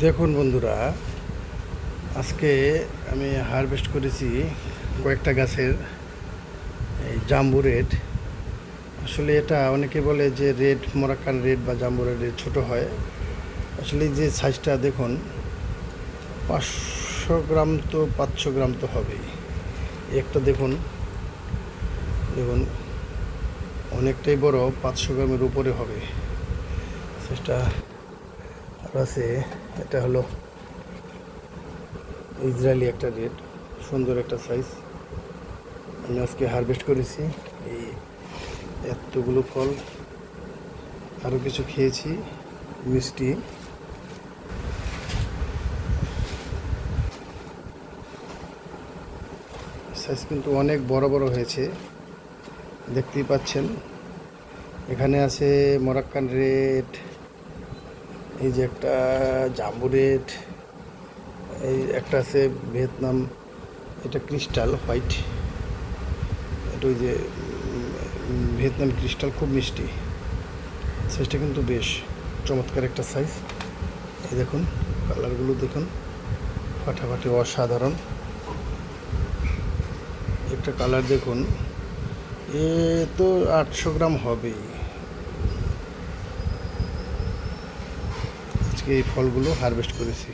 দেখুন বন্ধুরা, আজকে আমি হারভেস্ট করেছি কয়েকটা গাছের এই জাম্বু রেড। আসলে এটা অনেকে বলে যে রেড মোরাক্কান রেড বা জাম্বু রেড ছোটো হয়। আসলে যে সাইজটা দেখুন, 500 গ্রাম তো 500 গ্রাম তো হবেই। একটা দেখুন দেখুন অনেকটাই বড়, 500 গ্রামের উপরে হবে সাইজটা। আর আছে, এটা হলো ইসরায়েলি একটা রেড, সুন্দর একটা সাইজ। আমি আজকে হারভেস্ট করেছি এই এতগুলো ফল। আরও কিছু খেয়েছি মিষ্টি। সাইজ কিন্তু অনেক বড় বড় হয়েছে, দেখতেই পাচ্ছেন। এখানে আছে মোরাক্কান রেড, এই যে একটা জাম্বু রেড, এই একটা আছে ভিয়েতনাম, এটা ক্রিস্টাল হোয়াইট। এটা ওই যে ভিয়েতনাম ক্রিস্টাল, খুব মিষ্টি। সাইজটা কিন্তু বেশ চমৎকার একটা সাইজ। এই দেখুন কালারগুলো দেখুন, ফাটাফাটি অসাধারণ একটা কালার। দেখুন এ তো 800 গ্রাম হবেই। আজকে এই ফলগুলো হারভেস্ট করেছি।